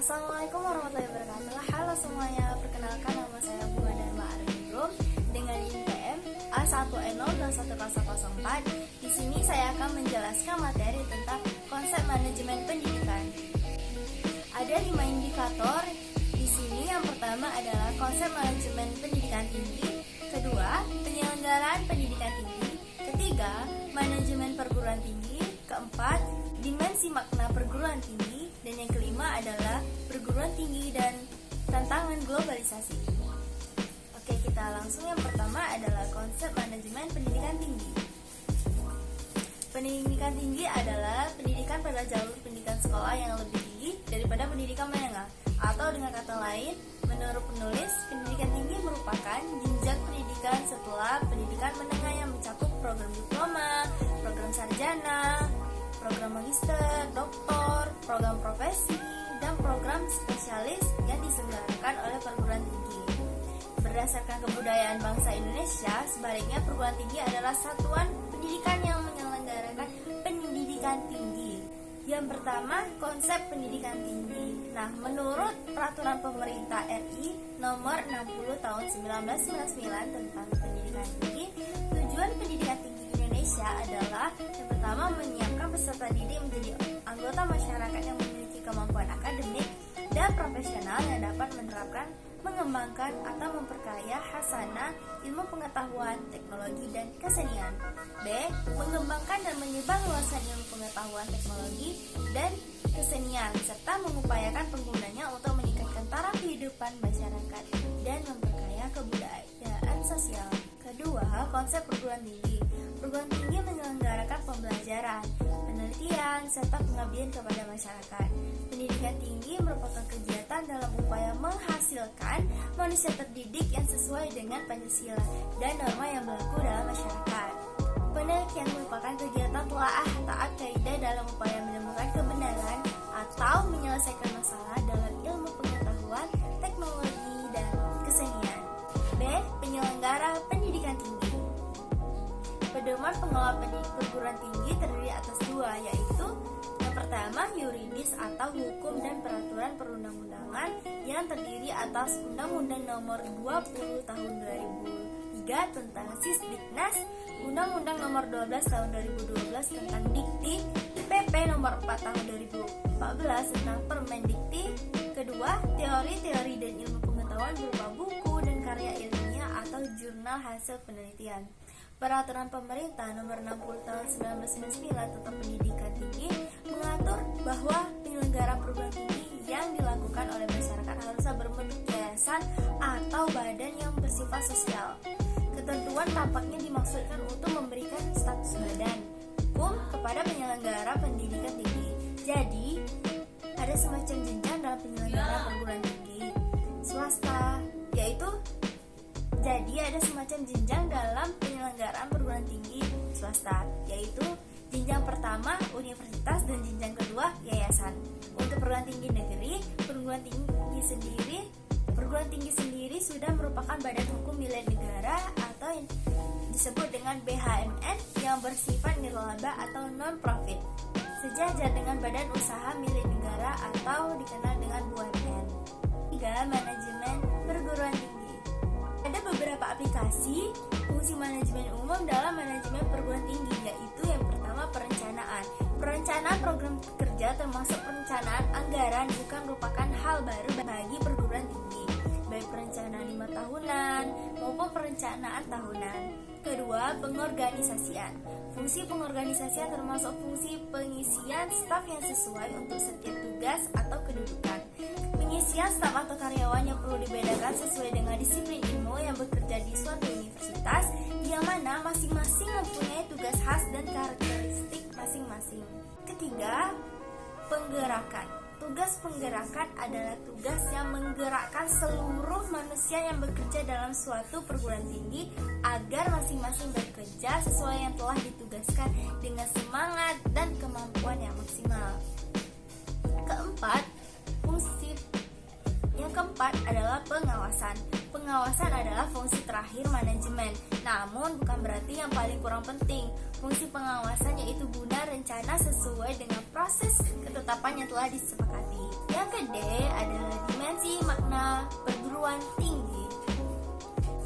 Assalamualaikum warahmatullahi wabarakatuh. Halo semuanya, perkenalkan nama saya Bunga Dharma Arindrum dengan IPM A1N02104. Di sini saya akan menjelaskan materi tentang konsep manajemen pendidikan. Ada 5 indikator di sini. Yang pertama adalah konsep manajemen pendidikan tinggi, kedua, penyelenggaraan pendidikan tinggi, ketiga, manajemen perguruan tinggi, keempat, dimensi makna perguruan tinggi, dan yang kelima adalah perguruan tinggi dan tantangan globalisasi. Oke, kita langsung. Yang pertama adalah konsep manajemen pendidikan tinggi. Pendidikan tinggi adalah pendidikan pada jalur pendidikan sekolah yang lebih tinggi daripada pendidikan menengah. Atau dengan kata lain, menurut penulis, pendidikan tinggi merupakan jenjang pendidikan setelah pendidikan menengah yang mencakup program diploma, program sarjana, program magister, doktor, program profesi, dan program spesialis yang diselenggarakan oleh perguruan tinggi. Berdasarkan kebudayaan bangsa Indonesia, sebaliknya perguruan tinggi adalah satuan pendidikan yang menyelenggarakan pendidikan tinggi. Yang pertama, konsep pendidikan tinggi. Nah, menurut Peraturan Pemerintah RI Nomor 60 Tahun 1999 tentang pendidikan tinggi, tujuan pendidikan tinggi Indonesia adalah yang pertama, menyiapkan peserta didik menjadi anggota masyarakat yang memiliki kemampuan akademik dan profesional yang dapat menerapkan, mengembangkan atau memperkaya khasanah ilmu pengetahuan, teknologi, dan kesenian. B. Mengembangkan dan menyebarluaskan ilmu pengetahuan, teknologi, dan kesenian serta mengupayakan penggunanya untuk meningkatkan taraf kehidupan masyarakat dan memperkaya kebudayaan sosial. Kedua, konsep perguruan tinggi. Perguruan tinggi menyelenggarakan pembelajaran, penelitian, serta pengabdian kepada masyarakat. Pendidikan tinggi merupakan kegiatan dalam upaya menghasilkan manusia terdidik yang sesuai dengan Pancasila dan norma yang berlaku dalam masyarakat. Penelitian merupakan kegiatan telaah taat kaidah dalam upaya menemukan kebenaran atau menyelesaikan masalah dalam ilmu pengetahuan, teknologi, dan kesenian. B. Penyelenggara pendidikan tinggi. Pedoman pengelola perguruan tinggi terdiri atas dua, yaitu yang pertama, yuridis atau hukum dan peraturan perundang-undangan yang terdiri atas Undang-Undang Nomor 20 Tahun 2003 tentang Sisdiknas, Undang-Undang Nomor 12 Tahun 2012 tentang Dikti, PP Nomor 4 Tahun 2014 tentang Permendikti. Kedua, teori-teori dan ilmu pengetahuan berupa buku dan karya ilmiah atau jurnal hasil penelitian. Peraturan Pemerintah Nomor 60 Tahun 1999 tentang Pendidikan Tinggi mengatur bahwa penyelenggara perguruan tinggi yang dilakukan oleh masyarakat harusnya berbentuk yayasan atau badan yang bersifat sosial. Ketentuan tampaknya dimaksudkan untuk memberikan status badan hukum kepada penyelenggara pendidikan tinggi. Jadi, ada semacam jenjang dalam penyelenggara perguruan tinggi swasta, yaitu jadi ada semacam jenjang dalam penyelenggaraan perguruan tinggi swasta, yaitu jenjang pertama universitas dan jenjang kedua yayasan. Untuk perguruan tinggi negeri, perguruan tinggi sendiri sudah merupakan badan hukum milik negara atau yang disebut dengan BHMN yang bersifat nirlaba atau non-profit, sejajar dengan badan usaha milik negara atau dikenal dengan BUMN. 3. Manajemen perguruan tinggi. Ada beberapa aplikasi fungsi manajemen umum dalam manajemen perguruan tinggi, yaitu yang pertama, perencanaan. Perencanaan program kerja termasuk perencanaan anggaran bukan merupakan hal baru bagi perguruan tinggi, baik perencanaan 5 tahunan maupun perencanaan tahunan. Kedua, pengorganisasian. Fungsi pengorganisasian termasuk fungsi pengisian staf yang sesuai untuk setiap tugas atau kedudukan. Pengisian staf atau karyawan yang perlu dibedakan sesuai dengan disiplin ilmu yang bekerja di suatu universitas, yang mana masing-masing mempunyai tugas khas dan karakteristik masing-masing. Ketiga, penggerakan. Tugas penggerakan adalah tugas yang menggerakkan seluruh manusia yang bekerja dalam suatu perguruan tinggi agar masing-masing bekerja sesuai yang telah ditugaskan dengan semangat dan kemampuan yang maksimal. Yang keempat adalah pengawasan. Pengawasan adalah fungsi terakhir manajemen, namun bukan berarti yang paling kurang penting. Fungsi pengawasan yaitu guna rencana sesuai dengan proses ketetapan yang telah disepakati. Yang kedua dunia perguruan tinggi.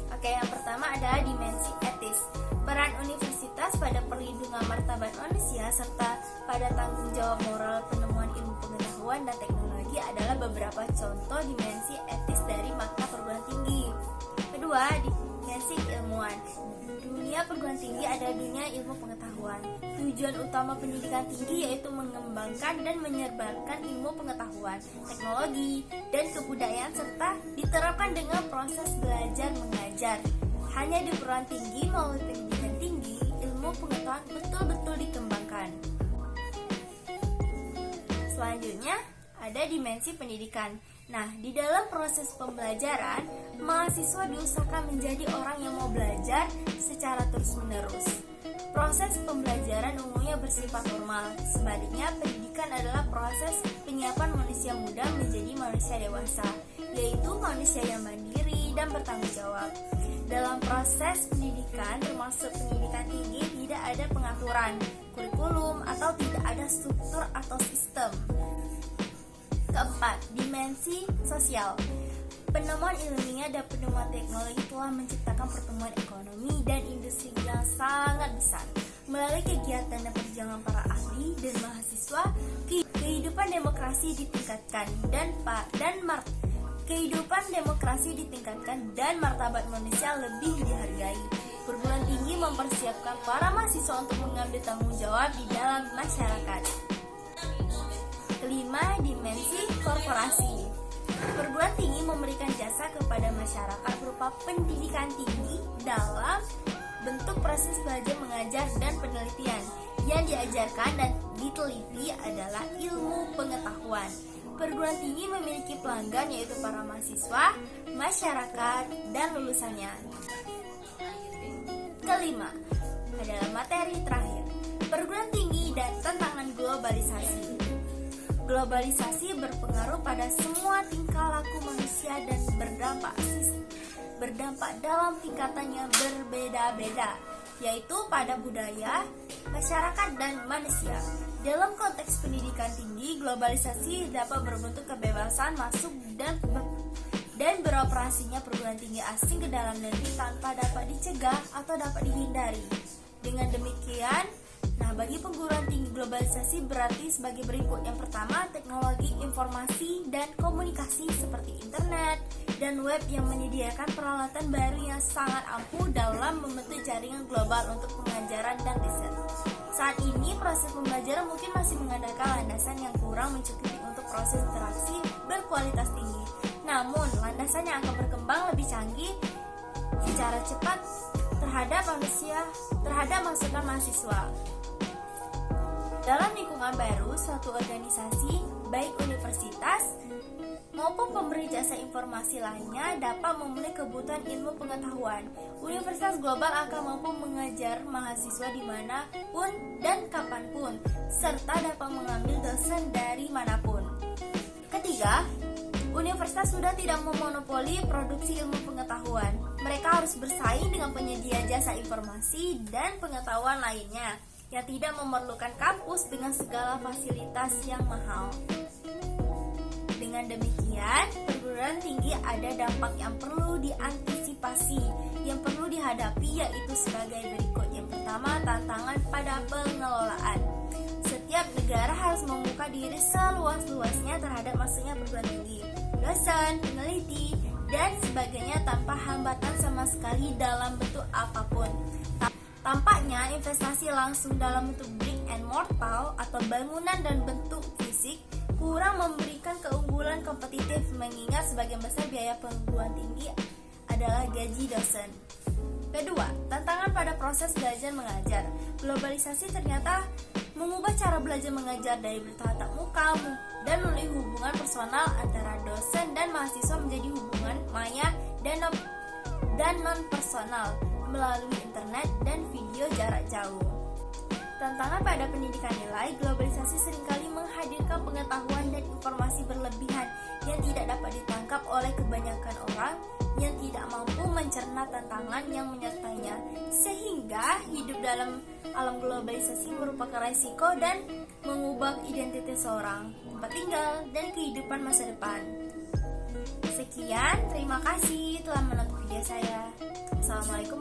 Oke, yang pertama adalah dimensi etis. Peran universitas pada perlindungan martabat manusia serta pada tanggung jawab moral penemuan ilmu pengetahuan dan teknologi adalah beberapa contoh dimensi etis dari makna perguruan tinggi. Kedua, dimensi ilmuwan. Dunia perguruan tinggi adalah dunia ilmu pengetahuan. Tujuan utama pendidikan tinggi yaitu mengembangkan dan menyebarkan ilmu pengetahuan, teknologi, dan kebudayaan serta diterapkan dengan proses belajar mengajar. Hanya di perguruan tinggi melalui pendidikan tinggi, ilmu pengetahuan betul-betul dikembangkan. Selanjutnya, ada dimensi pendidikan. Nah, di dalam proses pembelajaran, mahasiswa diusahakan menjadi orang yang mau belajar secara terus-menerus. Proses pembelajaran umumnya bersifat formal. Sebaliknya, pendidikan adalah proses penyiapan manusia muda menjadi manusia dewasa, yaitu manusia yang mandiri dan bertanggung jawab. Dalam proses pendidikan, termasuk pendidikan tinggi, tidak ada pengaturan, kurikulum, atau tidak ada struktur atau sistem. Keempat, dimensi sosial. Penemuan ilmiah dan penemuan teknologi telah menciptakan pertumbuhan ekonomi dan industri yang sangat besar. Melalui kegiatan dan perjuangan para ahli dan mahasiswa, kehidupan demokrasi ditingkatkan dan martabat manusia lebih dihargai. Perguruan tinggi mempersiapkan para mahasiswa untuk mengambil tanggung jawab di dalam masyarakat. Kelima, dimensi korporasi. Perguruan tinggi memberikan jasa kepada masyarakat berupa pendidikan tinggi dalam bentuk proses belajar mengajar dan penelitian. Yang diajarkan dan diteliti adalah ilmu pengetahuan. Perguruan tinggi memiliki pelanggan yaitu para mahasiswa, masyarakat, dan lulusannya. Kelima, adalah materi terakhir. Perguruan tinggi dan tantangan globalisasi. Globalisasi berpengaruh pada semua tingkah laku manusia dan berdampak dalam tingkatan yang berbeda-beda, yaitu pada budaya, masyarakat, dan manusia. Dalam konteks pendidikan tinggi, globalisasi dapat berbentuk kebebasan masuk dan beroperasinya perguruan tinggi asing ke dalam negeri tanpa dapat dicegah atau dapat dihindari. Dengan demikian, bagi perguruan tinggi globalisasi berarti sebagai berikut. Yang pertama, teknologi informasi dan komunikasi seperti internet dan web yang menyediakan peralatan baru yang sangat ampuh dalam membentuk jaringan global untuk pengajaran dan riset. Saat ini proses pembelajaran mungkin masih mengandalkan landasan yang kurang mencukupi untuk proses interaksi berkualitas tinggi. Namun, landasan yang akan berkembang lebih canggih secara cepat terhadap masukan mahasiswa. Dalam lingkungan baru, suatu organisasi, baik universitas maupun pemberi jasa informasi lainnya dapat memenuhi kebutuhan ilmu pengetahuan. Universitas global akan mampu mengajar mahasiswa dimanapun dan kapanpun, serta dapat mengambil dosen dari manapun. Ketiga, universitas sudah tidak memonopoli produksi ilmu pengetahuan. Mereka harus bersaing dengan penyedia jasa informasi dan pengetahuan lainnya yang tidak memerlukan kampus dengan segala fasilitas yang mahal. Dengan demikian, perguruan tinggi ada dampak yang perlu diantisipasi, yang perlu dihadapi, yaitu sebagai berikut. Yang pertama, tantangan pada pengelolaan. Setiap negara harus membuka diri seluas-luasnya terhadap masuknya perguruan tinggi, dosen, peneliti, dan sebagainya tanpa hambatan sama sekali dalam bentuk apapun. Tampaknya investasi langsung dalam bentuk brick and mortar atau bangunan dan bentuk fisik kurang memberikan keunggulan kompetitif, mengingat sebagian besar biaya perguruan tinggi adalah gaji dosen. Kedua, tantangan pada proses belajar mengajar. Globalisasi ternyata mengubah cara belajar mengajar dari bertatap muka dan melalui hubungan personal antara dosen dan mahasiswa menjadi hubungan maya dan non-personal melalui internet dan video jarak jauh. Tantangan pada pendidikan nilai, globalisasi seringkali menghadirkan pengetahuan dan informasi berlebihan yang tidak dapat ditangkap oleh kebanyakan orang yang tidak mampu mencerna tantangan yang menyertainya, sehingga hidup dalam alam globalisasi merupakan resiko dan mengubah identitas seorang, tempat tinggal, dan kehidupan masa depan. Sekian, terima kasih telah menonton video saya. Assalamualaikum